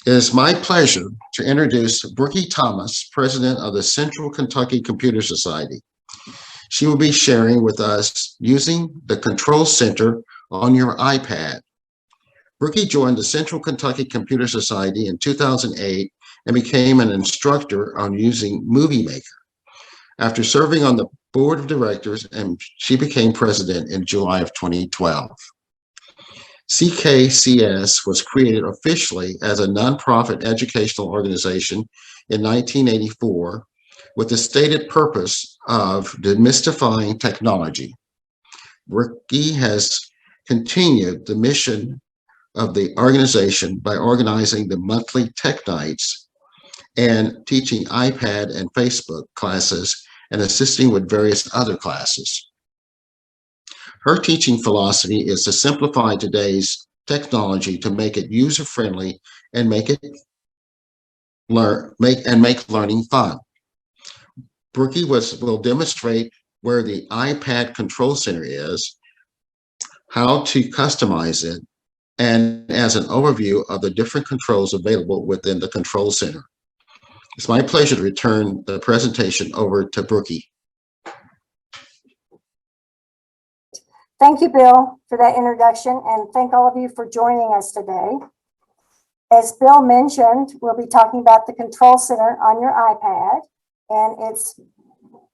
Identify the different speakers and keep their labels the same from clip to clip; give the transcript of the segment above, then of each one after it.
Speaker 1: It is my pleasure to introduce Brooke Thomas, President of the Central Kentucky Computer Society. She will be sharing with us using the Control Center on your iPad. Brooke joined the Central Kentucky Computer Society in 2008 and became an instructor on using Movie Maker. After serving on the board of directors, and she became president in July of 2012. CKCS was created officially as a nonprofit educational organization in 1984 with the stated purpose of demystifying technology. Brooke has continued the mission of the organization by organizing the monthly Tech Nights and teaching iPad and Facebook classes and assisting with various other classes. Her teaching philosophy is to simplify today's technology to make it user-friendly and make learning fun. Brooke will demonstrate where the iPad Control Center is, how to customize it, and as an overview of the different controls available within the Control Center. It's my pleasure to return the presentation over to Brooke.
Speaker 2: Thank you, Bill, for that introduction, and thank all of you for joining us today. As Bill mentioned, we'll be talking about the Control Center on your iPad, and it's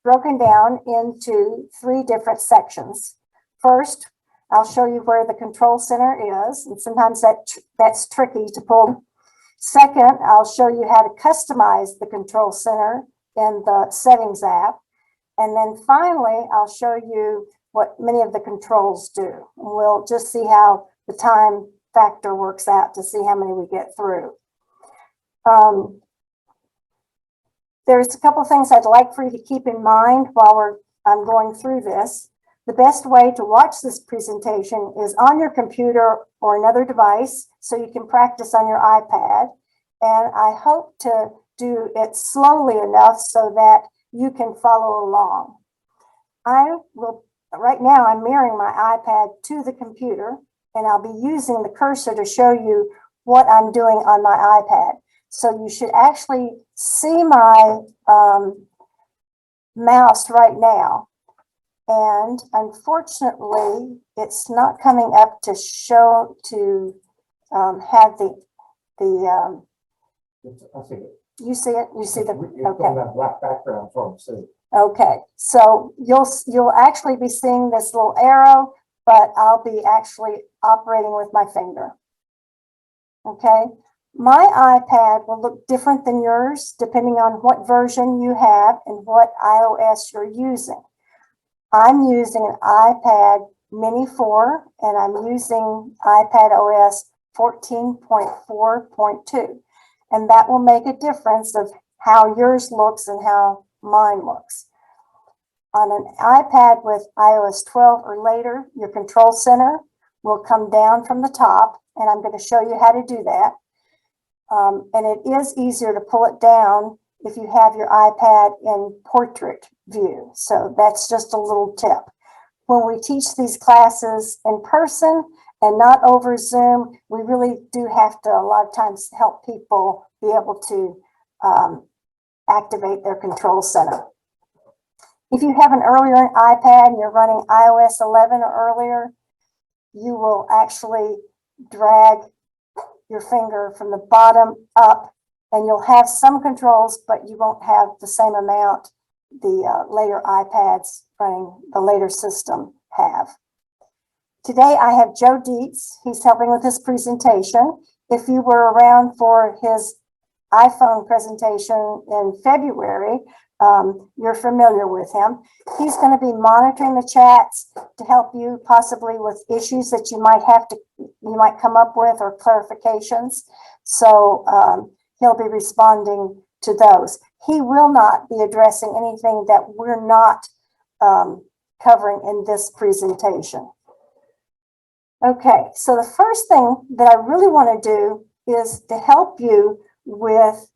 Speaker 2: broken down into 3 different sections. First, I'll show you where the Control Center is, and sometimes that's tricky to pull. Second, I'll show you how to customize the Control Center in the Settings app. And then finally, I'll show you what many of the controls do. And we'll just see how the time factor works out to see how many we get through. There's a couple things I'd like for you to keep in mind while I'm going through this. The best way to watch this presentation is on your computer or another device, so you can practice on your iPad. And I hope to do it slowly enough so that you can follow along. Right now, I'm mirroring my iPad to the computer, and I'll be using the cursor to show you what I'm doing on my iPad. So you should actually see my mouse right now. And unfortunately, it's not coming up to show have the
Speaker 3: I see it.
Speaker 2: You see it? You see the
Speaker 3: okay. On that black background for see.
Speaker 2: Okay, so you'll actually be seeing this little arrow, but I'll be actually operating with my finger. Okay, my iPad will look different than yours depending on what version you have and what iOS you're using. I'm using an iPad Mini 4 and I'm using iPad OS 14.4.2, and that will make a difference of how yours looks and how mine looks. On an iPad with iOS 12 or later, your Control Center will come down from the top, and I'm going to show you how to do that. And it is easier to pull it down if you have your iPad in portrait view. So that's just a little tip. When we teach these classes in person and not over Zoom, we really do have to a lot of times help people be able to activate their Control Center. If you have an earlier iPad and you're running iOS 11 or earlier, you will actually drag your finger from the bottom up and you'll have some controls, but you won't have the same amount the later iPads running the later system have. Today I have Joe Dietz. He's helping with this presentation. If you were around for his iPhone presentation in February, you're familiar with him. He's going to be monitoring the chats to help you possibly with issues that you might come up with or clarifications. So he'll be responding to those. He will not be addressing anything that we're not covering in this presentation. Okay, so the first thing that I really want to do is to help you with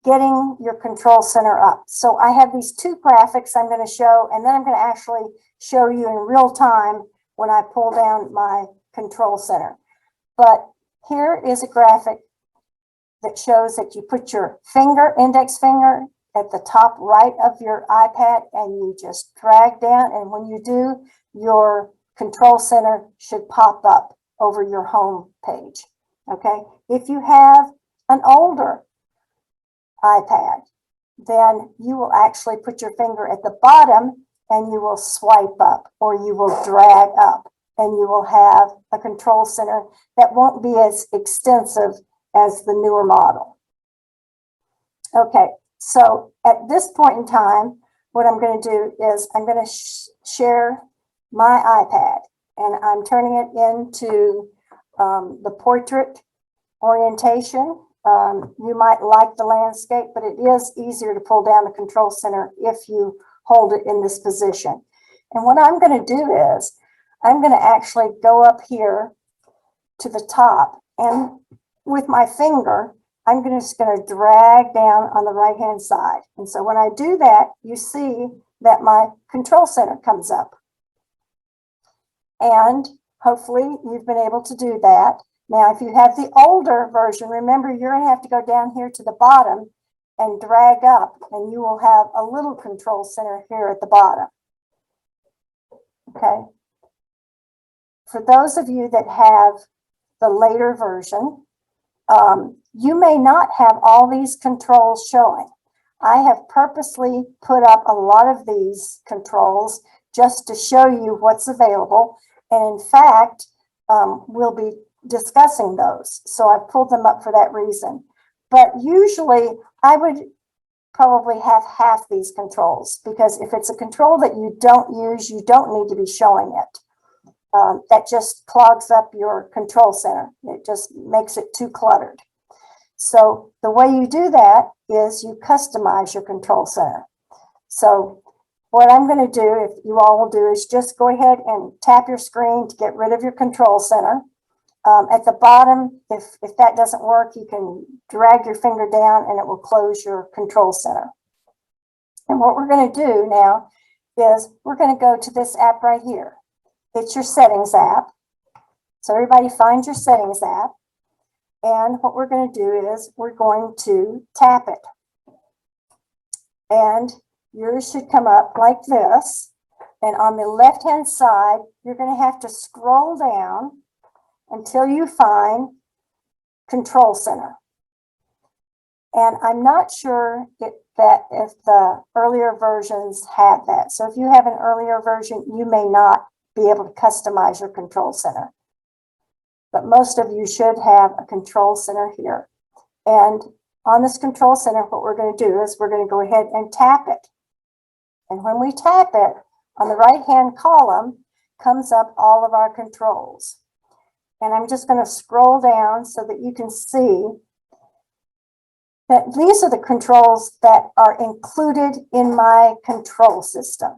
Speaker 2: getting your Control Center up. So I have these 2 graphics I'm going to show, and then I'm going to actually show you in real time when I pull down my Control Center. But here is a graphic that shows that you put your index finger at the top right of your iPad and you just drag down. And when you do, your control center should pop up over your home page. Okay. If you have an older iPad, then you will actually put your finger at the bottom and you will swipe up or you will drag up and you will have a control center that won't be as extensive as the newer model. Okay, so at this point in time, what I'm going to do is I'm going to share my iPad and I'm turning it into the portrait orientation. You might like the landscape, but it is easier to pull down the control center if you hold it in this position. And what I'm going to do is I'm going to actually go up here to the top and with my finger, I'm just going to drag down on the right hand side. And so when I do that, you see that my control center comes up. And hopefully you've been able to do that. Now, if you have the older version, remember you're going to have to go down here to the bottom and drag up, and you will have a little control center here at the bottom. Okay. For those of you that have the later version, you may not have all these controls showing. I have purposely put up a lot of these controls just to show you what's available. And in fact, we'll be discussing those. So I've pulled them up for that reason. But usually I would probably have half these controls, because if it's a control that you don't use, you don't need to be showing it. That just clogs up your control center. It just makes it too cluttered. So the way you do that is you customize your control center. So what I'm going to do, if you all will do, is just go ahead and tap your screen to get rid of your control center. At the bottom, if that doesn't work, you can drag your finger down and it will close your control center. And what we're going to do now is we're going to go to this app right here. It's your settings app. So everybody find your settings app. And what we're going to do is we're going to tap it. And yours should come up like this. And on the left-hand side, you're going to have to scroll down until you find Control Center. And I'm not sure if the earlier versions have that. So if you have an earlier version, you may not be able to customize your Control Center. But most of you should have a Control Center here. And on this Control Center, what we're going to do is we're going to go ahead and tap it. And when we tap it, on the right-hand column comes up all of our controls. And I'm just going to scroll down so that you can see that these are the controls that are included in my control system,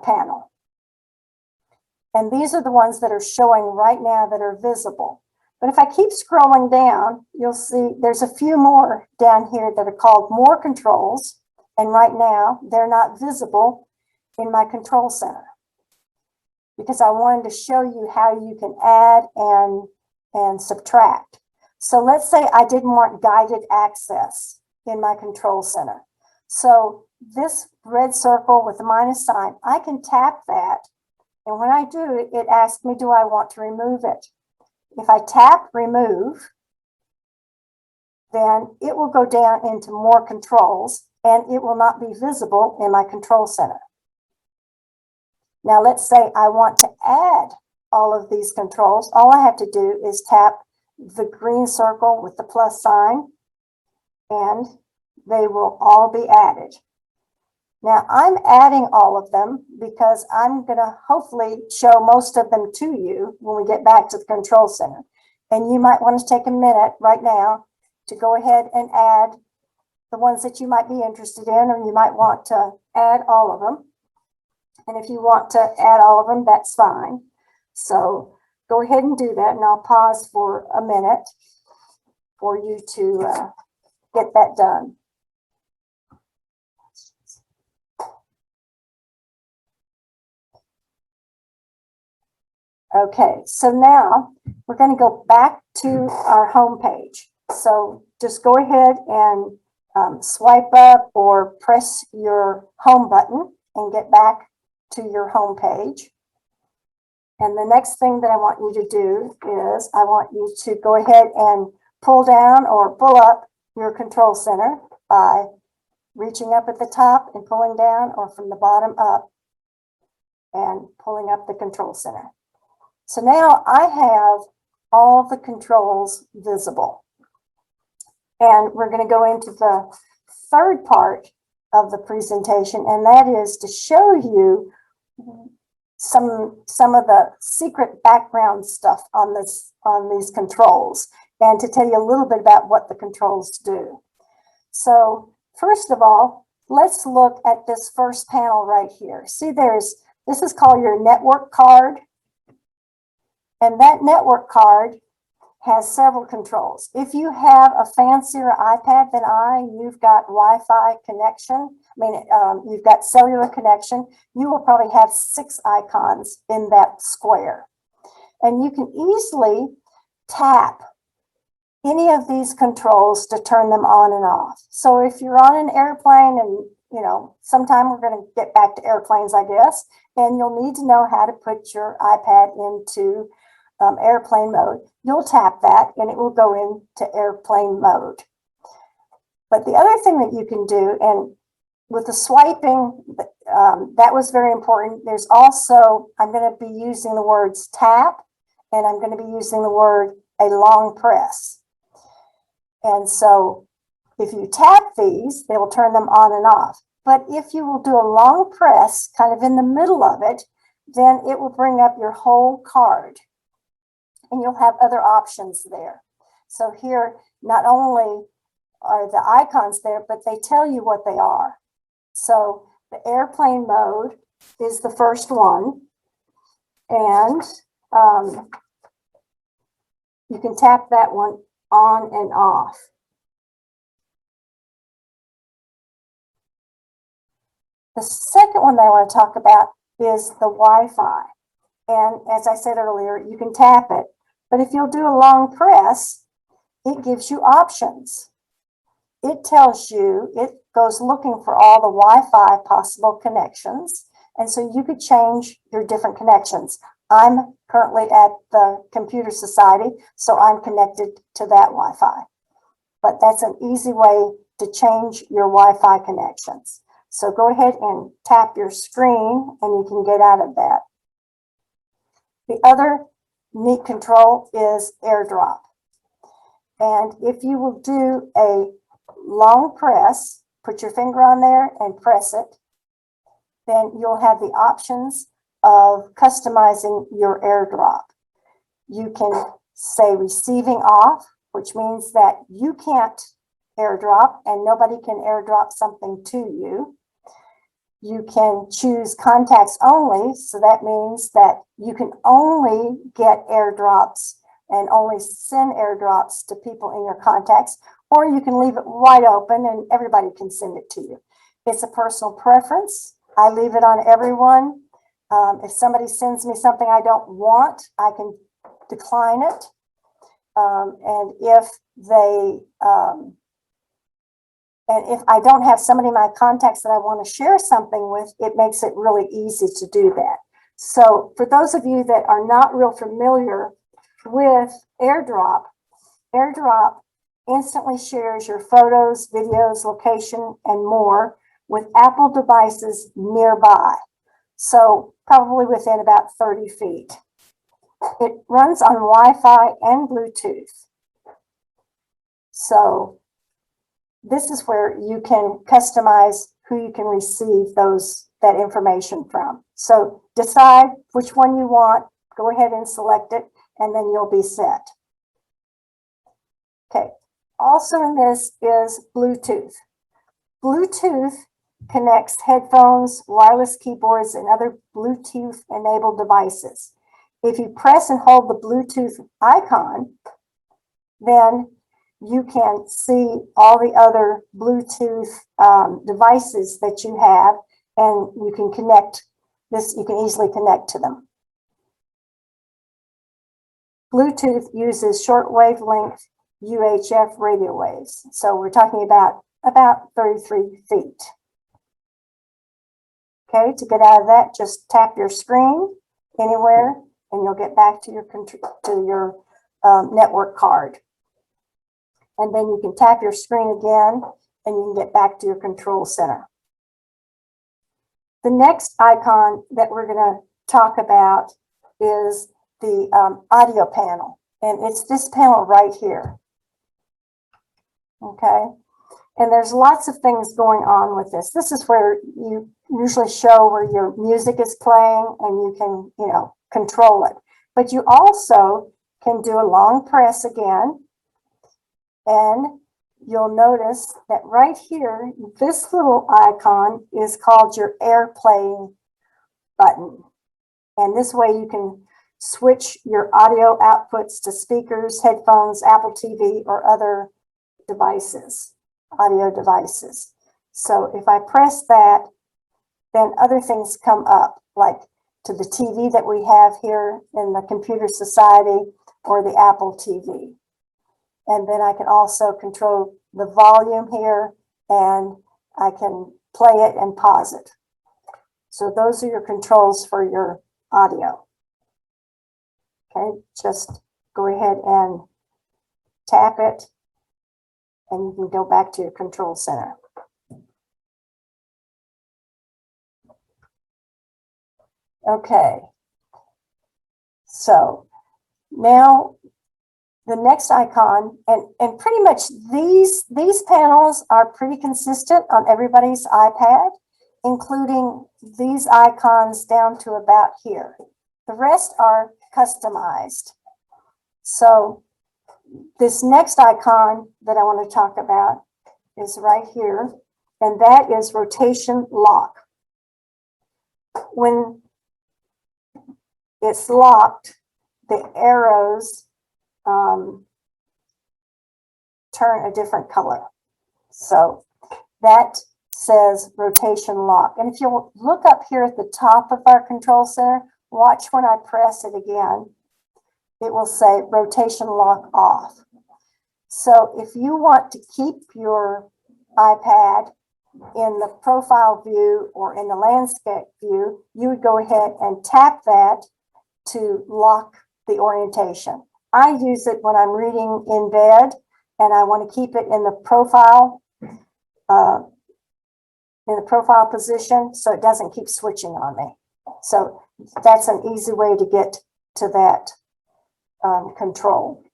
Speaker 2: panel. And these are the ones that are showing right now that are visible. But if I keep scrolling down, you'll see there's a few more down here that are called more controls. And right now, they're not visible in my control center, because I wanted to show you how you can add and subtract. So let's say I didn't want guided access in my control center. So this red circle with the minus sign, I can tap that. And when I do, it asks me, do I want to remove it? If I tap remove, then it will go down into more controls and it will not be visible in my control center. Now let's say I want to add all of these controls. All I have to do is tap the green circle with the plus sign and they will all be added. Now I'm adding all of them because I'm going to hopefully show most of them to you when we get back to the control center. And you might want to take a minute right now to go ahead and add the ones that you might be interested in, or you might want to add all of them. And if you want to add all of them, that's fine. So go ahead and do that. And I'll pause for a minute for you to get that done. Okay, so now we're going to go back to our home page. So just go ahead and swipe up or press your home button and get back to your home page. And the next thing that I want you to do is I want you to go ahead and pull down or pull up your control center by reaching up at the top and pulling down, or from the bottom up and pulling up the control center. So now I have all the controls visible. And we're going to go into the third part of the presentation, and that is to show you some of the secret background stuff on these controls, and to tell you a little bit about what the controls do. So first of all, let's look at this first panel right here. See, this is called your network card. And that network card has several controls. If you have a fancier iPad than you've got Wi-Fi connection. You've got cellular connection. You will probably have 6 icons in that square. And you can easily tap any of these controls to turn them on and off. So if you're on an airplane, and sometime we're going to get back to airplanes, I guess, and you'll need to know how to put your iPad into airplane mode. You'll tap that and it will go into airplane mode. But the other thing that you can do, and with the swiping, that was very important. There's also, I'm going to be using the words tap, and I'm going to be using the word a long press. And so if you tap these, they will turn them on and off. But if you will do a long press kind of in the middle of it, then it will bring up your whole card. And you'll have other options there. So here, not only are the icons there, but they tell you what they are. So the airplane mode is the first one. And you can tap that one on and off. The second one that I want to talk about is the Wi-Fi. And as I said earlier, you can tap it. But if you'll do a long press, it gives you options. It tells you, it goes looking for all the Wi-Fi possible connections. And so you could change your different connections. I'm currently at the Computer Society, so I'm connected to that Wi-Fi. But that's an easy way to change your Wi-Fi connections. So go ahead and tap your screen and you can get out of that. The other neat control is AirDrop. And if you will do a long press, put your finger on there and press it, then you'll have the options of customizing your AirDrop. You can say receiving off, which means that you can't AirDrop and nobody can AirDrop something to you. You can choose contacts only, so that means that you can only get AirDrops and only send AirDrops to people in your contacts, or you can leave it wide open and everybody can send it to you. It's a personal preference. I leave it on everyone. If somebody sends me something I don't want, I can decline it. And if I don't have somebody in my contacts that I want to share something with, it makes it really easy to do that. So for those of you that are not real familiar with AirDrop, AirDrop instantly shares your photos, videos, location, and more with Apple devices nearby. So probably within about 30 feet. It runs on Wi-Fi and Bluetooth. So this is where you can customize who you can receive that information from. So decide which one you want, go ahead and select it, and then you'll be set. Okay, also in this is Bluetooth. Bluetooth connects headphones, wireless keyboards, and other Bluetooth-enabled devices. If you press and hold the Bluetooth icon, then you can see all the other Bluetooth devices that you have, and you can connect this, you can easily connect to them. Bluetooth uses short wavelength UHF radio waves. So we're talking about 33 feet. Okay, to get out of that, just tap your screen anywhere and you'll get back to your network card. And then you can tap your screen again and you can get back to your control center. The next icon that we're going to talk about is the audio panel. And it's this panel right here. Okay. And there's lots of things going on with this. This is where you usually show where your music is playing and you can, control it. But you also can do a long press again. And you'll notice that right here, this little icon is called your AirPlay button. And this way you can switch your audio outputs to speakers, headphones, Apple TV, or other devices, audio devices. So if I press that, then other things come up, like to the TV that we have here in the Computer Society or the Apple TV. And then I can also control the volume here and I can play it and pause it. So those are your controls for your audio. Okay, just go ahead and tap it and you can go back to your control center. Okay, so now the next icon, and pretty much these panels are pretty consistent on everybody's iPad, including these icons down to about here. The rest are customized. So this next icon that I want to talk about is right here, and that is rotation lock. When it's locked, the arrows turn a different color. So that says rotation lock. And if you'll look up here at the top of our control center, watch when I press it again, it will say rotation lock off. So if you want to keep your iPad in the profile view or in the landscape view, you would go ahead and tap that to lock the orientation. I use it when I'm reading in bed and I want to keep it in the profile position so it doesn't keep switching on me. So that's an easy way to get to that control.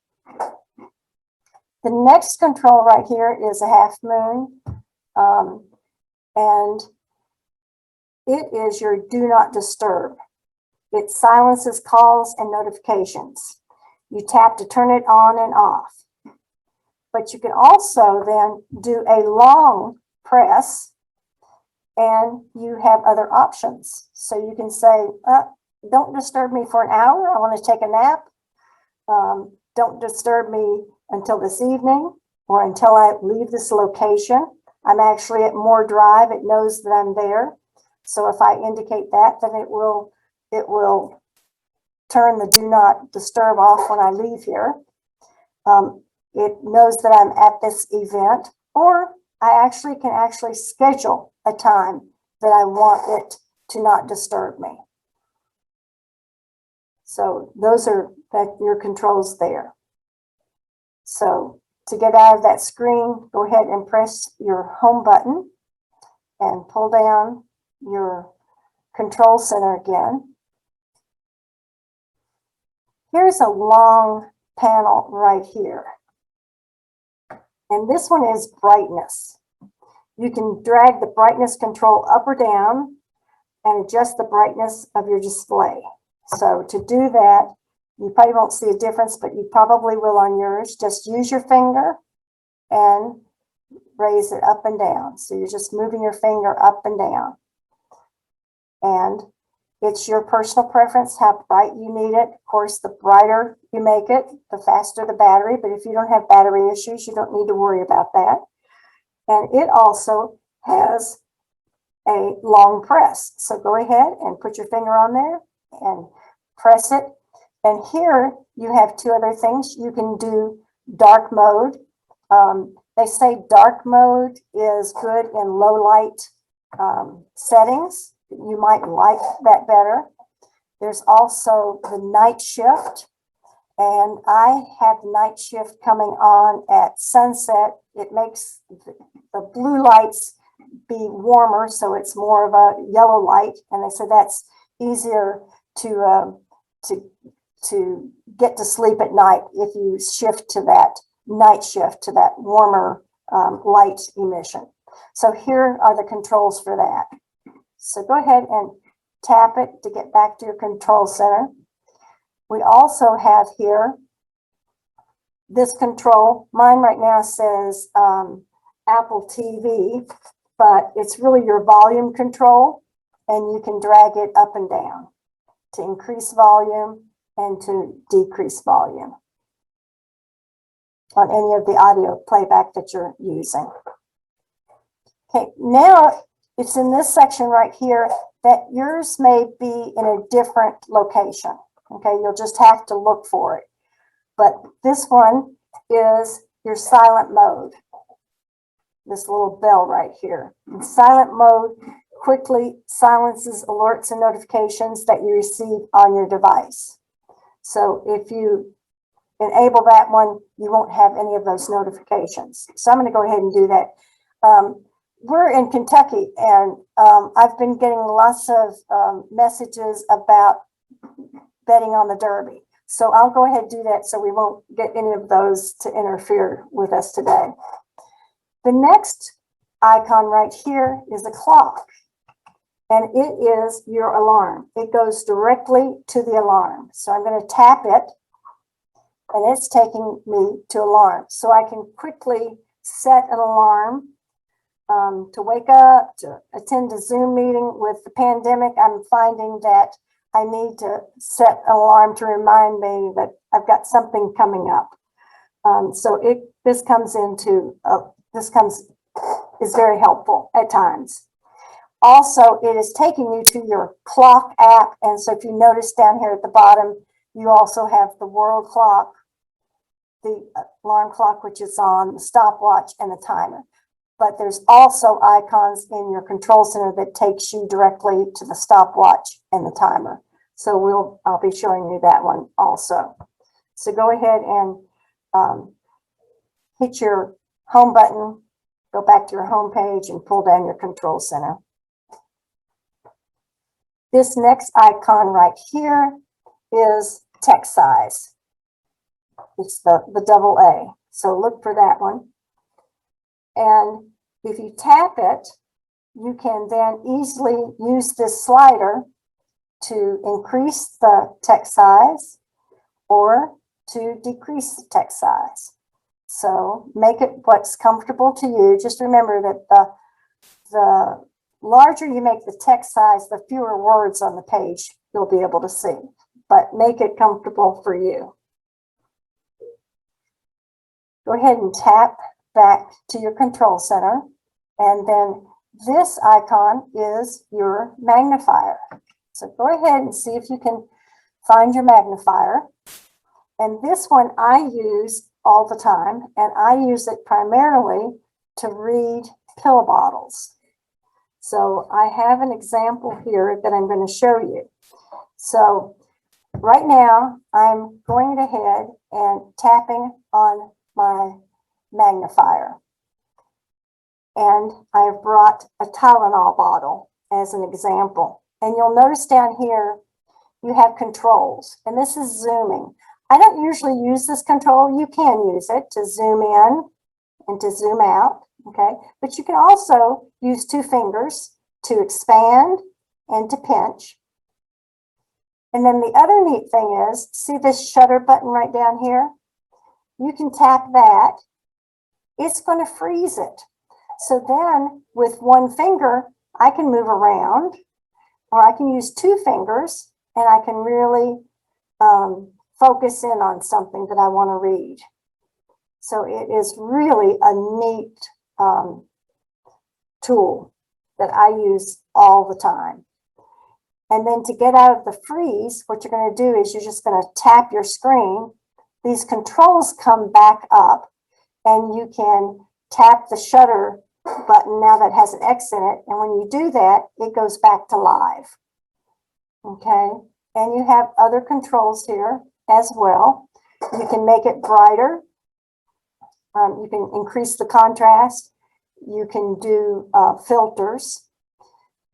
Speaker 2: The next control right here is a half moon, and it is your do not disturb. It silences calls and notifications. You tap to turn it on and off. But you can also then do a long press and you have other options. So you can say, don't disturb me for an hour. I want to take a nap. Don't disturb me until this evening or until I leave this location. I'm actually at Moore Drive. It knows that I'm there. So if I indicate that, then it will turn the do not disturb off when I leave here. It knows that I'm at this event, or I can schedule a time that I want it to not disturb me. So those are your controls there. So to get out of that screen, go ahead and press your home button and pull down your control center again. Here's a long panel right here. And this one is brightness. You can drag the brightness control up or down and adjust the brightness of your display. So to do that, you probably won't see a difference, but you probably will on yours. Just use your finger and raise it up and down. So you're just moving your finger up and down. And it's your personal preference how bright you need it. Of course, the brighter you make it, the faster the battery. But if you don't have battery issues, you don't need to worry about that. And it also has a long press. So go ahead and put your finger on there and press it. And here you have two other things. You can do dark mode. They say dark mode is good in low light settings. You might like that better. There's also the night shift. And I have night shift coming on at sunset. It makes the blue lights be warmer, so it's more of a yellow light. And they say that's easier to get to sleep at night if you shift to that night shift, to that warmer light emission. So here are the controls for that. So go ahead and tap it to get back to your control center. We also have here this control. Mine right now says Apple TV, but it's really your volume control, and you can drag it up and down to increase volume and to decrease volume on any of the audio playback that you're using. Okay, now it's in this section right here that yours may be in a different location. Okay, you'll just have to look for it. But this one is your silent mode. This little bell right here. In silent mode quickly silences alerts and notifications that you receive on your device. So if you enable that one, you won't have any of those notifications. So I'm going to go ahead and do that. We're in Kentucky, and I've been getting lots of messages about betting on the Derby. So I'll go ahead and do that so we won't get any of those to interfere with us today. The next icon right here is a clock, and it is your alarm. It goes directly to the alarm. So I'm going to tap it, and it's taking me to alarm. So I can quickly set an alarm to wake up, to attend a Zoom meeting. With the pandemic, I'm finding that I need to set an alarm to remind me that I've got something coming up. So this is very helpful at times. Also, it is taking you to your clock app. And so if you notice down here at the bottom, you also have the world clock, the alarm clock, which is on, the stopwatch, and the timer. But there's also icons in your control center that takes you directly to the stopwatch and the timer. So I'll be showing you that one also. So go ahead and hit your home button, go back to your home page, and pull down your control center. This next icon right here is text size. It's the double A. So look for that one. And if you tap it, you can then easily use this slider to increase the text size or to decrease the text size. So make it what's comfortable to you. Just remember that the larger you make the text size, the fewer words on the page you'll be able to see. But make it comfortable for you. Go ahead and tap back to your control center, and then this icon is your magnifier. So go ahead and see if you can find your magnifier. And this one I use all the time, and I use it primarily to read pill bottles. So I have an example here that I'm going to show you. So right now I'm going ahead and tapping on my magnifier. And I've brought a Tylenol bottle as an example. And you'll notice down here, you have controls, and this is zooming. I don't usually use this control. You can use it to zoom in and to zoom out, okay? But you can also use two fingers to expand and to pinch. And then the other neat thing is, see this shutter button right down here? You can tap that. It's going to freeze it. So then with one finger, I can move around, or I can use two fingers, and I can really focus in on something that I want to read. So it is really a neat tool that I use all the time. And then to get out of the freeze, what you're going to do is you're just going to tap your screen. These controls come back up, and you can tap the shutter button now that has an X in it. And when you do that, it goes back to live. Okay. And you have other controls here as well. You can make it brighter. You can increase the contrast. You can do filters.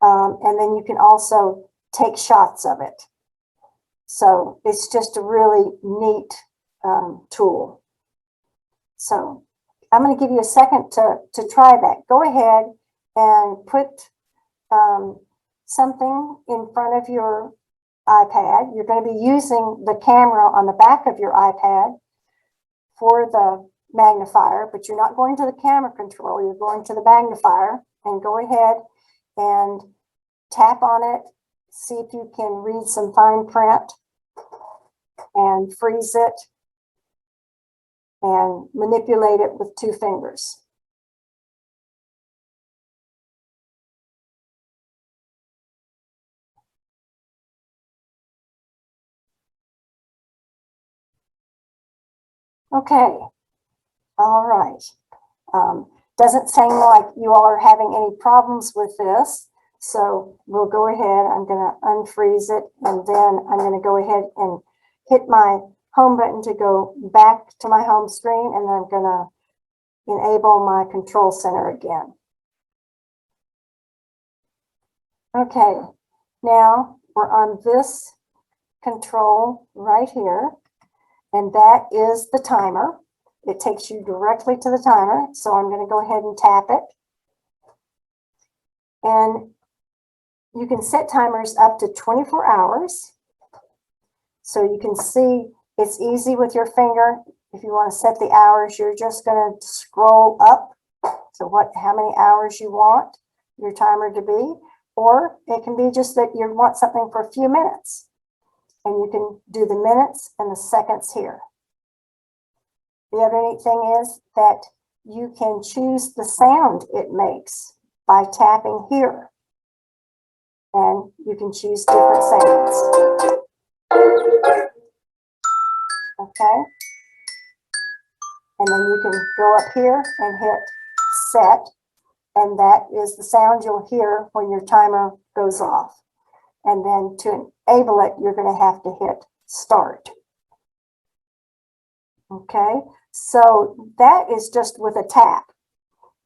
Speaker 2: And then you can also take shots of it. So it's just a really neat tool. So I'm going to give you a second to try that. Go ahead and put something in front of your iPad. You're going to be using the camera on the back of your iPad for the magnifier, but you're not going to the camera control. You're going to the magnifier, and go ahead and tap on it. See if you can read some fine print and freeze it and manipulate it with 2 fingers. Okay, all right. Doesn't seem like you all are having any problems with this, so we'll go ahead. I'm going to unfreeze it, and then I'm going to go ahead and hit my home button to go back to my home screen, and then I'm going to enable my control center again. Okay, now we're on this control right here, and that is the timer. It takes you directly to the timer, so I'm going to go ahead and tap it. And you can set timers up to 24 hours. So you can see it's easy with your finger. If you want to set the hours, you're just going to scroll up to how many hours you want your timer to be. Or it can be just that you want something for a few minutes. And you can do the minutes and the seconds here. The other neat thing is that you can choose the sound it makes by tapping here. And you can choose different sounds. Okay. And then you can go up here and hit set. And that is the sound you'll hear when your timer goes off. And then to enable it, you're going to have to hit start. Okay, so that is just with a tap.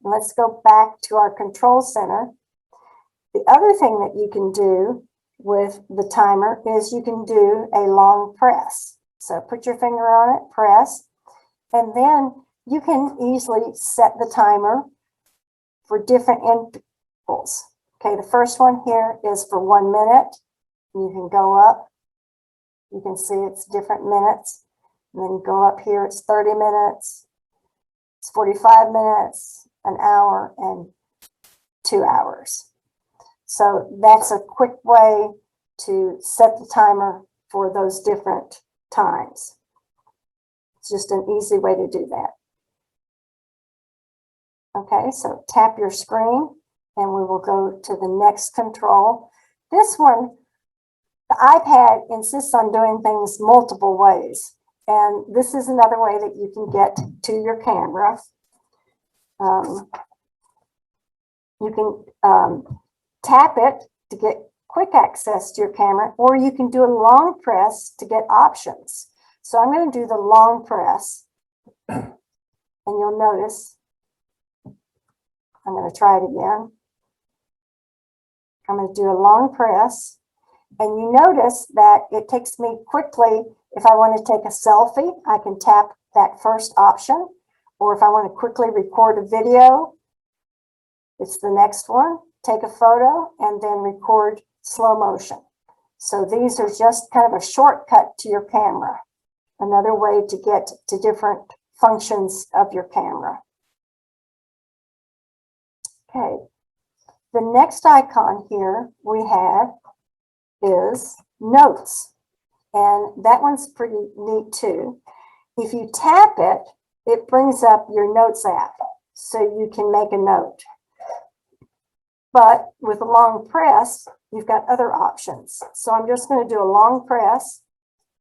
Speaker 2: Let's go back to our control center. The other thing that you can do with the timer is you can do a long press. So put your finger on it, press, and then you can easily set the timer for different intervals. Okay, the first one here is for 1 minute. You can go up. You can see it's different minutes. And then go up here, it's 30 minutes, it's 45 minutes, an hour, and 2 hours. So that's a quick way to set the timer for those different times. It's just an easy way to do that. Okay, so tap your screen, and we will go to the next control. This one, the iPad insists on doing things multiple ways. And this is another way that you can get to your camera. You can tap it to get quick access to your camera, or you can do a long press to get options. So I'm going to do the long press, and you'll notice, I'm going to try it again. I'm going to do a long press, and you notice that it takes me quickly. If I want to take a selfie, I can tap that first option. Or if I want to quickly record a video, it's the next one. Take a photo and then record slow motion. So these are just kind of a shortcut to your camera. Another way to get to different functions of your camera. Okay. The next icon here we have is notes. And that one's pretty neat too. If you tap it, it brings up your notes app so you can make a note. But with a long press, you've got other options. So I'm just going to do a long press,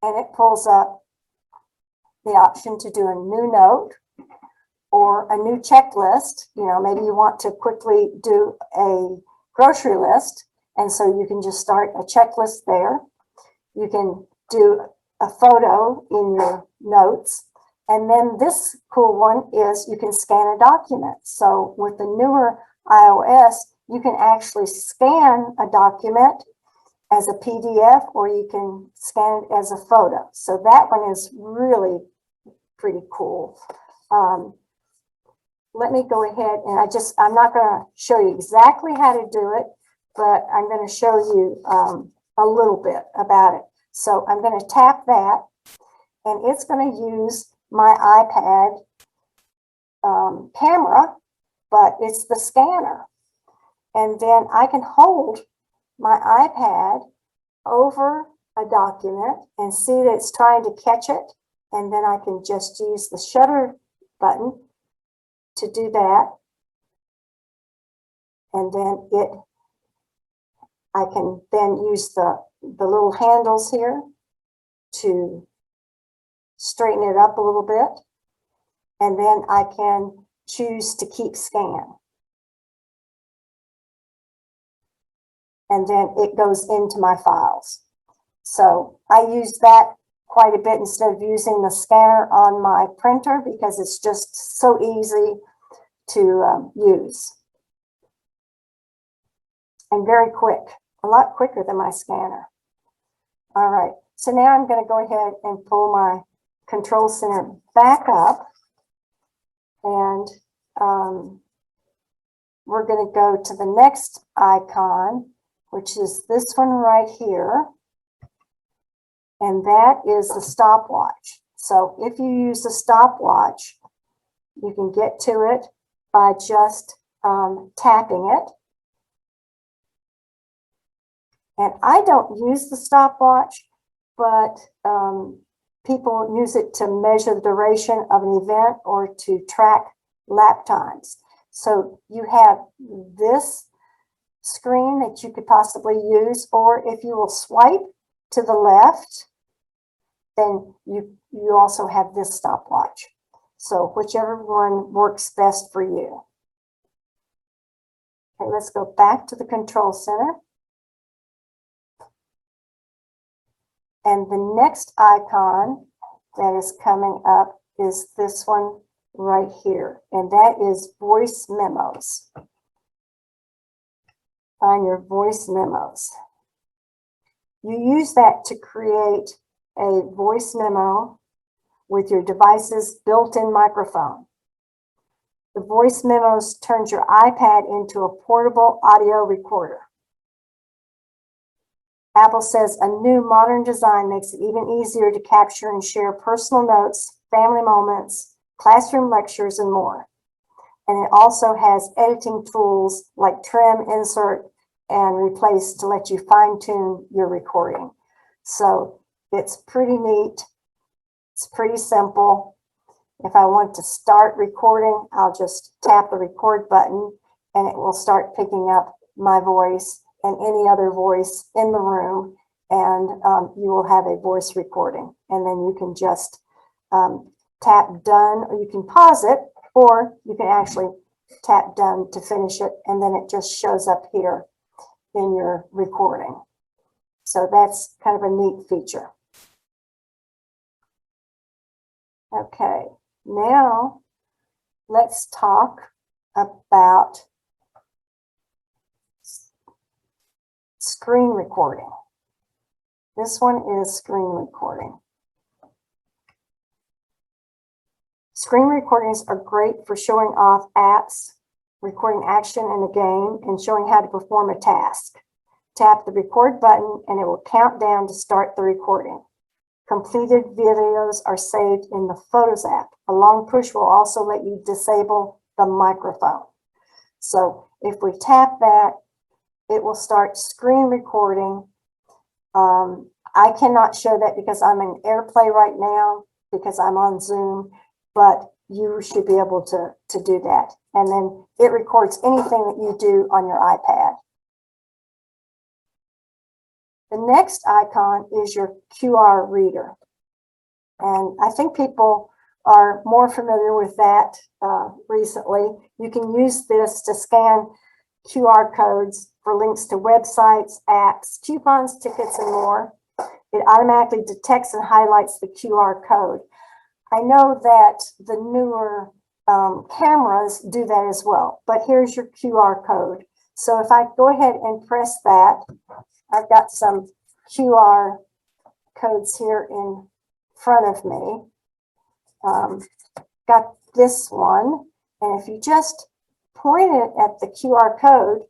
Speaker 2: and it pulls up the option to do a new note or a new checklist. You know, maybe you want to quickly do a grocery list, and so you can just start a checklist there. You can do a photo in your notes. And then this cool one is you can scan a document. So with the newer iOS, you can actually scan a document as a PDF, or you can scan it as a photo. So that one is really pretty cool. Let me go ahead and I'm not going to show you exactly how to do it, but I'm going to show you a little bit about it. So I'm going to tap that, and it's going to use my iPad camera, but it's the scanner. And then I can hold my iPad over a document and see that it's trying to catch it. And then I can just use the shutter button to do that. And then I can then use the little handles here to straighten it up a little bit. And then I can choose to keep scan. And then it goes into my files. So I use that quite a bit instead of using the scanner on my printer, because it's just so easy to use. And very quick, a lot quicker than my scanner. All right, so now I'm going to go ahead and pull my control center back up, and we're going to go to the next icon, which is this one right here, and that is the stopwatch. So if you use the stopwatch, you can get to it by just tapping it. And I don't use the stopwatch, but people use it to measure the duration of an event or to track lap times. So you have this screen that you could possibly use, or if you will swipe to the left, then you also have this stopwatch. So whichever one works best for you. Okay, let's go back to the control center. And the next icon that is coming up is this one right here, and that is voice memos. On your voice memos, you use that to create a voice memo with your device's built-in microphone. The voice memos turns your iPad into a portable audio recorder. Apple says a new modern design makes it even easier to capture and share personal notes, family moments, classroom lectures, and more. And it also has editing tools like trim, insert, and replace to let you fine-tune your recording. So it's pretty neat. It's pretty simple. If I want to start recording, I'll just tap the record button, and it will start picking up my voice and any other voice in the room, and you will have a voice recording. And then you can just tap done, or you can pause it, or you can actually tap done to finish it, and then it just shows up here in your recording. So that's kind of a neat feature. Okay, now let's talk about screen recording. This one is screen recording. Screen recordings are great for showing off apps, recording action in a game, and showing how to perform a task. Tap the record button and it will count down to start the recording. Completed videos are saved in the Photos app. A long push will also let you disable the microphone. So if we tap that, it will start screen recording. I cannot show that because I'm in AirPlay right now because I'm on Zoom, but you should be able to do that. And then it records anything that you do on your iPad. The next icon is your QR reader. And I think people are more familiar with that recently. You can use this to scan QR codes for links to websites, apps, coupons, tickets, and more. It automatically detects and highlights the QR code. I know that the newer cameras do that as well, but here's your QR code. So if I go ahead and press that, I've got some QR codes here in front of me. Got this one, and if you just point it at the QR code,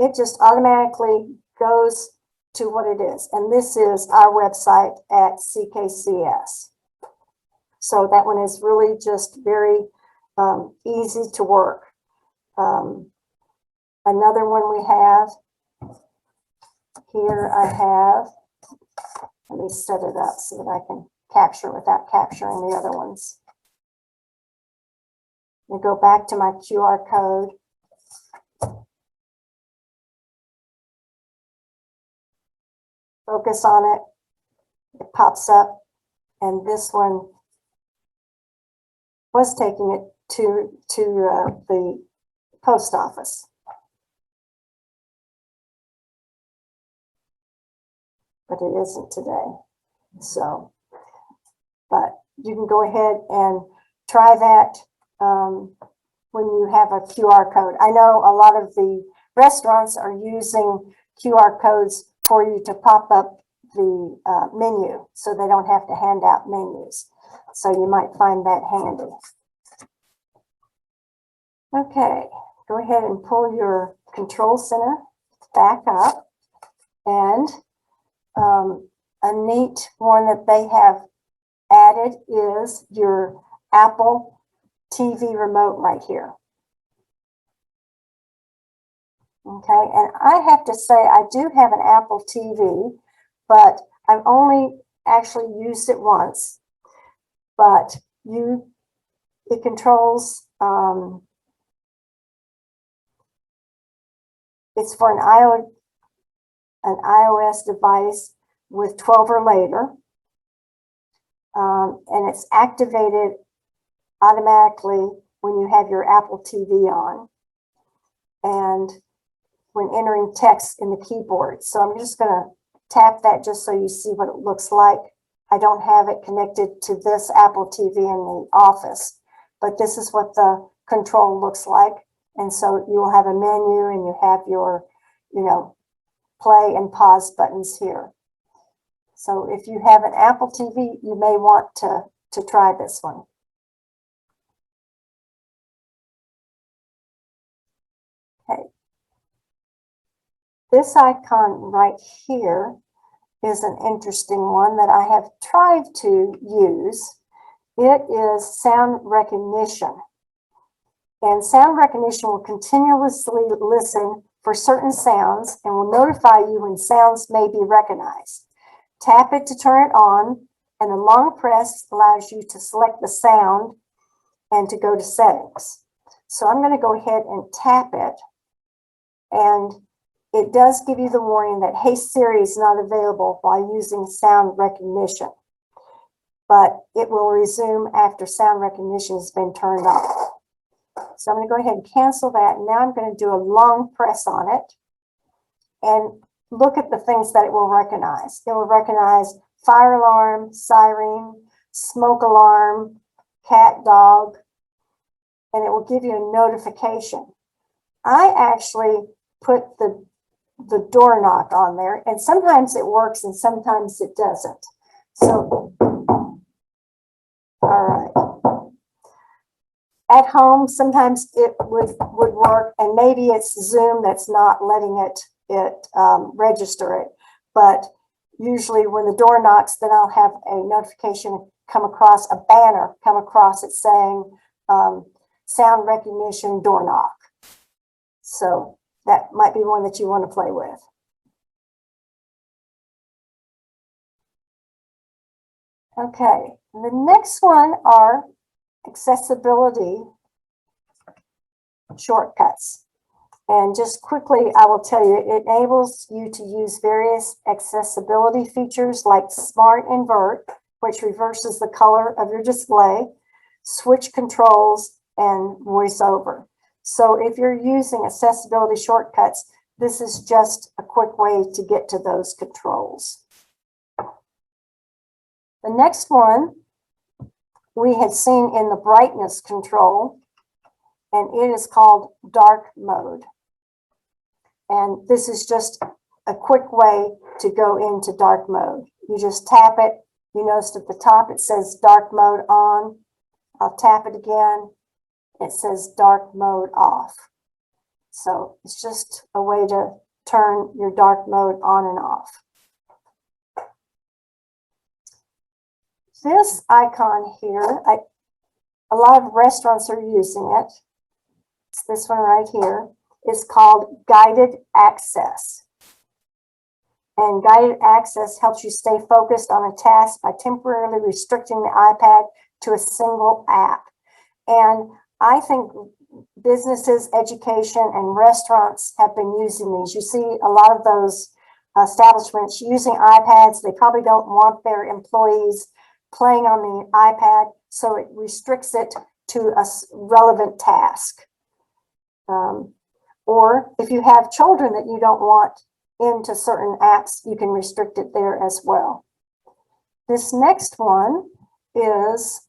Speaker 2: it just automatically goes to what it is. And this is our website at CKCS. So that one is really just very easy to work. Another one we have here, let me set it up so that I can capture without capturing the other ones. I go back to my QR code. Focus on it. It pops up, and this one was taking it to the post office. But it isn't today. So, but you can go ahead and try that when you have a QR code. I know a lot of the restaurants are using QR codes for you to pop up the menu so they don't have to hand out menus. So you might find that handy. Okay, go ahead and pull your control center back up, and a neat one that they have added is your Apple TV remote right here. Okay, and I have to say I do have an Apple TV, but I've only actually used it once. But it controls, it's for an iOS device with 12 or later, and it's activated automatically when you have your Apple TV on and when entering text in the keyboard. So I'm just going to tap that just so you see what it looks like. I don't have it connected to this Apple TV in the office, but this is what the control looks like. And so you'll have a menu and you have your, play and pause buttons here. So if you have an Apple TV, you may want to try this one. Okay. This icon right here is an interesting one that I have tried to use. It is sound recognition. And sound recognition will continuously listen for certain sounds and will notify you when sounds may be recognized. Tap it to turn it on, and a long press allows you to select the sound and to go to settings. So I'm going to go ahead and tap it, and it does give you the warning that, hey, Siri is not available while using sound recognition, but it will resume after sound recognition has been turned off. So I'm going to go ahead and cancel that. Now I'm going to do a long press on it and look at the things that it will recognize. It will recognize fire alarm, siren, smoke alarm, cat, dog, and it will give you a notification. I actually put the door knock on there, and sometimes it works and sometimes it doesn't. So, all right. At home, sometimes it would work, and maybe it's Zoom that's not letting it register it. But usually when the door knocks, then I'll have a notification come across, a banner come across it saying sound recognition door knock. So that might be one that you want to play with. Okay, the next one are accessibility shortcuts. And just quickly, I will tell you, it enables you to use various accessibility features like Smart Invert, which reverses the color of your display, switch controls, and voiceover. So if you're using accessibility shortcuts, this is just a quick way to get to those controls. The next one we had seen in the brightness control, and it is called dark mode. And this is just a quick way to go into dark mode. You just tap it. You notice at the top it says dark mode on. I'll tap it again. It says dark mode off. So it's just a way to turn your dark mode on and off. This icon here, a lot of restaurants are using it. It's this one right here. It's called guided access. And guided access helps you stay focused on a task by temporarily restricting the iPad to a single app. And I think businesses, education, and restaurants have been using these. You see a lot of those establishments using iPads. They probably don't want their employees playing on the iPad, so it restricts it to a relevant task. Or if you have children that you don't want into certain apps, you can restrict it there as well. This next one is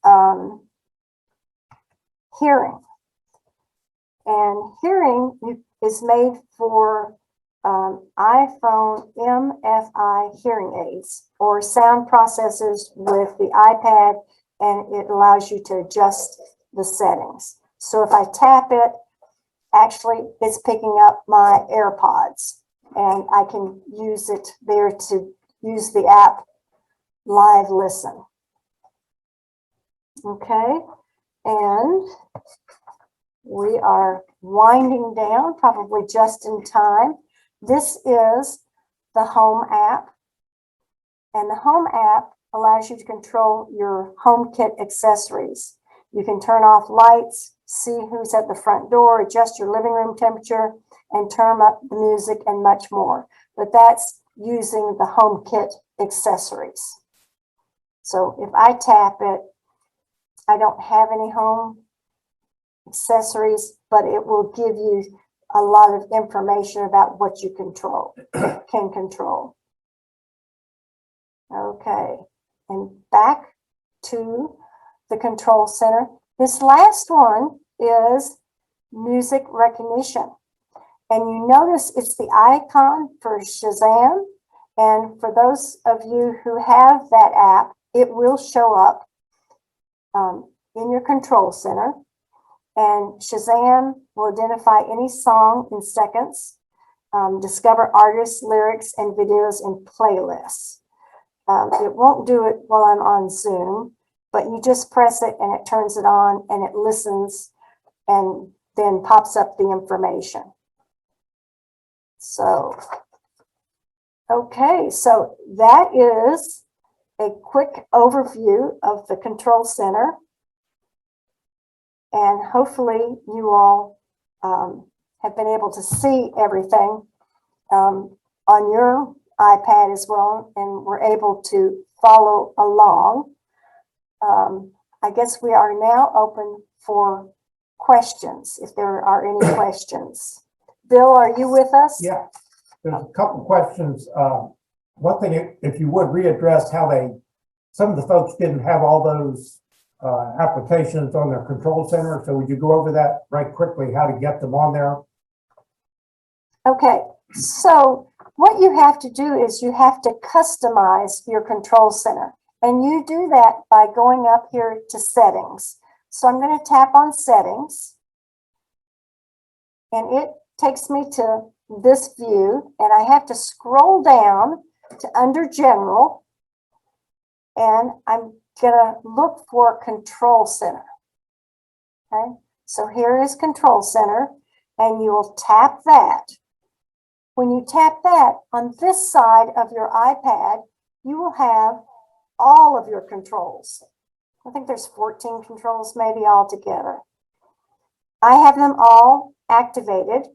Speaker 2: hearing. And hearing is made for iPhone MFI hearing aids or sound processors with the iPad, and it allows you to adjust the settings. So if I tap it, actually it's picking up my AirPods, and I can use it there to use the app Live Listen. Okay, and we are winding down, probably just in time. This is the Home app, and the Home app allows you to control your HomeKit accessories. You can turn off lights, see who's at the front door, adjust your living room temperature, and turn up the music and much more. But that's using the HomeKit accessories. So if I tap it, I don't have any home accessories, but it will give you a lot of information about what you can control. Okay, and back to the control center. This last one is music recognition. And you notice it's the icon for Shazam. And for those of you who have that app, it will show up in your control center. And Shazam will identify any song in seconds, discover artists, lyrics, and videos in playlists. It won't do it while I'm on Zoom, but you just press it and it turns it on and it listens and then pops up the information. So, okay, so that is a quick overview of the control center. And hopefully you all have been able to see everything on your iPad as well, and were able to follow along. I guess we are now open for questions, if there are any questions. Bill, are you with us?
Speaker 3: Yeah, there's a couple questions. One thing, if you would readdress how some of the folks didn't have all those applications on their control center. So would you go over that right quickly, how to get them on there?
Speaker 2: Okay, so what you have to do is you have to customize your control center. And you do that by going up here to settings. So I'm going to tap on settings. And it takes me to this view. And I have to scroll down to under general. And I'm going to look for control center. Okay, so here is control center. And you will tap that. When you tap that, on this side of your iPad, you will have all of your controls. I think there's 14 controls maybe altogether. I have them all activated,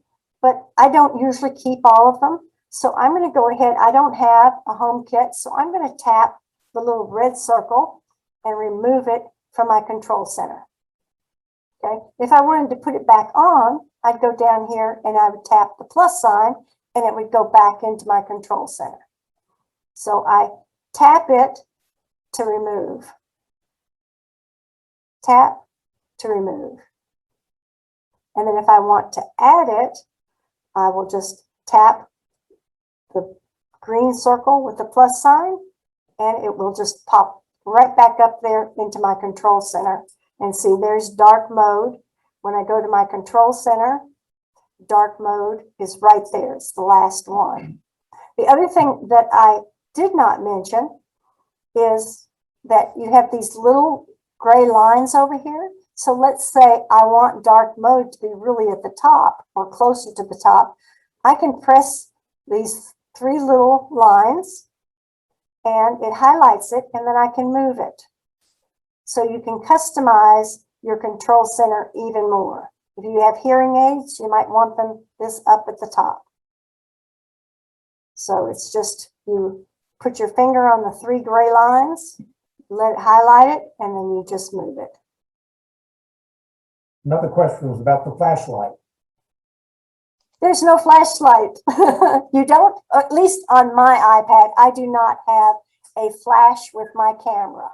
Speaker 2: but I don't usually keep all of them. So I'm going to go ahead. I don't have a home kit, so I'm going to tap the little red circle and remove it from my control center. Okay. If I wanted to put it back on, I'd go down here and I would tap the plus sign and it would go back into my control center. So I tap it to remove. Tap to remove. And then if I want to add it, I will just tap the green circle with the plus sign, and it will just pop right back up there into my control center. And see, there's dark mode. When I go to my control center, dark mode is right there. It's the last one. The other thing that I did not mention is that you have these little gray lines over here. So let's say I want dark mode to be really at the top or closer to the top. I can press these 3 little lines and it highlights it, and then I can move it. So you can customize your control center even more. If you have hearing aids, you might want them this up at the top. So it's just, you put your finger on the 3 gray lines, let it highlight it, and then you just move it.
Speaker 3: Another question was about the flashlight.
Speaker 2: There's no flashlight. You don't, at least on my iPad, I do not have a flash with my camera.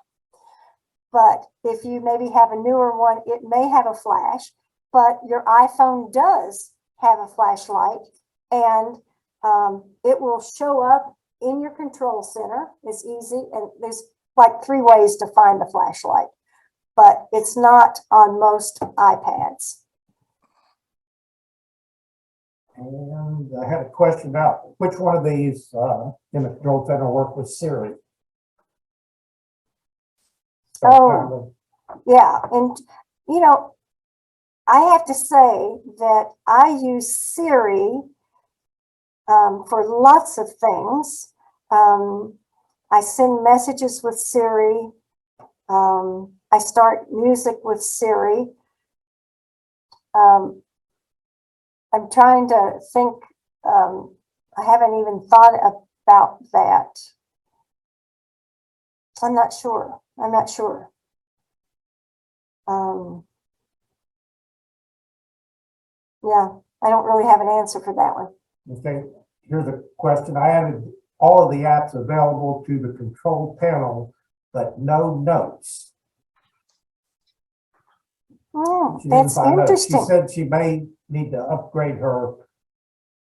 Speaker 2: But if you maybe have a newer one, it may have a flash, but your iPhone does have a flashlight, and it will show up in your control center. It's easy, and there's like 3 ways to find the flashlight, but it's not on most iPads.
Speaker 3: And I had a question about which one of these in the control center work with Siri. So
Speaker 2: Oh, yeah. And, you know, I have to say that I use Siri for lots of things. I send messages with Siri. I start music with Siri. I'm trying to think. I haven't even thought about that. I'm not sure. Yeah, I don't really have an answer for that one.
Speaker 3: okay, here's a question. I added all of the apps available to the control panel, but no notes. She didn't
Speaker 2: That's
Speaker 3: find notes. She
Speaker 2: interesting.
Speaker 3: said she may need to upgrade her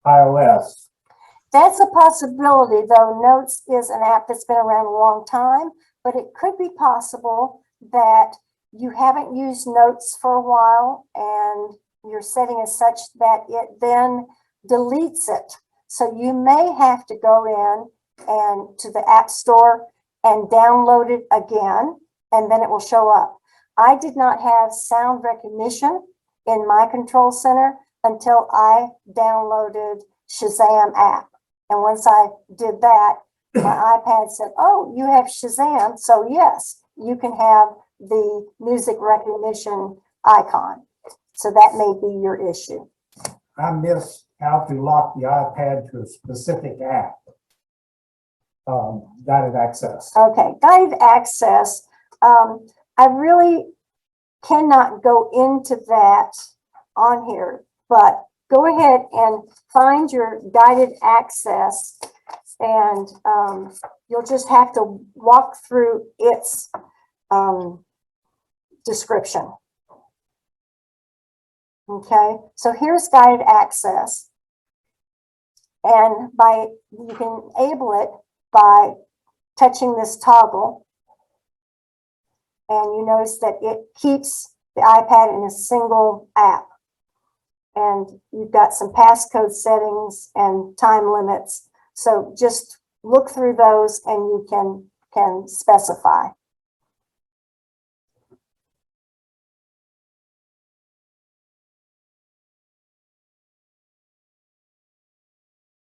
Speaker 3: iOS.
Speaker 2: That's a possibility, though. Notes is an app that's been around a long time, but it could be possible that you haven't used Notes for a while and your setting is such that it then deletes it. So you may have to go in and to the App Store and download it again, and then it will show up. I did not have sound recognition in my control center until I downloaded Shazam app. And once I did that, my iPad said, oh, you have Shazam. So yes, you can have the music recognition icon. So that may be your issue.
Speaker 3: I missed how to lock the iPad to a specific app. Guided access.
Speaker 2: Okay, guided access. I really cannot go into that on here, but go ahead and find your guided access, and you'll just have to walk through its description. Okay, so here's guided access, and you can enable it by touching this toggle, and you notice that it keeps the iPad in a single app. And you've got some passcode settings and time limits. So just look through those and you can specify.